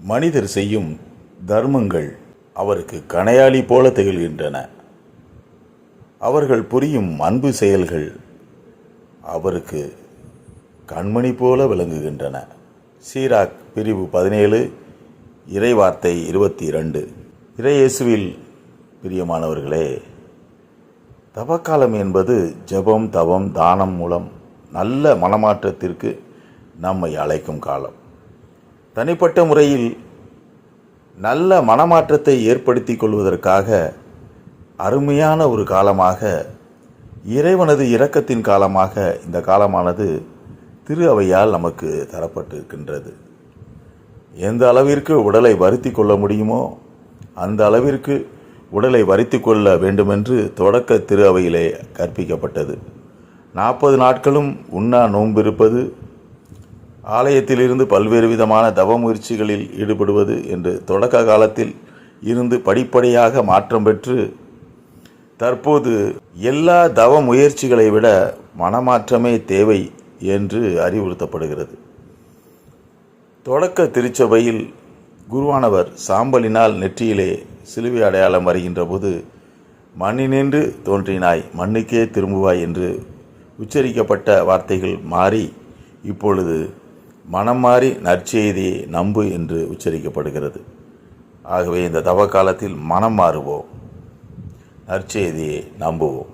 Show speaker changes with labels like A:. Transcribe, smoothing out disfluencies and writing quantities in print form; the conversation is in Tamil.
A: மனிதர் செய்யும் தர்மங்கள் அவருக்கு கணையாழி போல திகழ்கின்றன. அவர்கள் புரியும் அன்பு செயல்கள் அவருக்கு கண்மணி போல விளங்குகின்றன. சீராக் பிரிவு 17 இறைவார்த்தை 22. இறையேசுவில் பிரியமானவர்களே, தவக்காலம் என்பது ஜெபம், தவம், தானம் மூலம் நல்ல மனமாற்றத்திற்கு நம்மை அழைக்கும் காலம். தனிப்பட்ட முறையில் நல்ல மனமாற்றத்தை ஏற்படுத்தி கொள்வதற்காக அருமையான ஒரு காலமாக, இறைவனது இரக்கத்தின் காலமாக இந்த காலமானது திரு அவையால் நமக்கு தரப்பட்டிருக்கின்றது. எந்த அளவிற்கு உடலை வருத்தி கொள்ள முடியுமோ அந்த அளவிற்கு உடலை வருத்தி கொள்ள வேண்டுமென்று தொடக்க திரு அவையிலே கற்பிக்கப்பட்டது. 40 நாட்களும் உண்ணா நோன்பிருப்பது, ஆலயத்திலிருந்து பல்வேறு விதமான தவ முயற்சிகளில் ஈடுபடுவது என்று தொடக்க காலத்தில் இருந்து படிப்படியாக மாற்றம் பெற்று தற்போது எல்லா தவ முயற்சிகளை விட மனமாற்றமே தேவை என்று அறிவுறுத்தப்படுகிறது. தொடக்க திருச்சபையில் குருவானவர் சாம்பலினால் நெற்றியிலே சிலுவை அடையாளம் வருகின்ற போது, மண்ணினின்று தோன்றினாய் மண்ணுக்கே திரும்புவாய் என்று உச்சரிக்கப்பட்ட வார்த்தைகள் மாறி இப்பொழுது மனம் மாறி நற்செய்தியை நம்பு என்று உச்சரிக்கப்படுகிறது. ஆகவே இந்த தவ காலத்தில் மனம் மாறுவோம், நற்செய்தியை நம்புவோம்.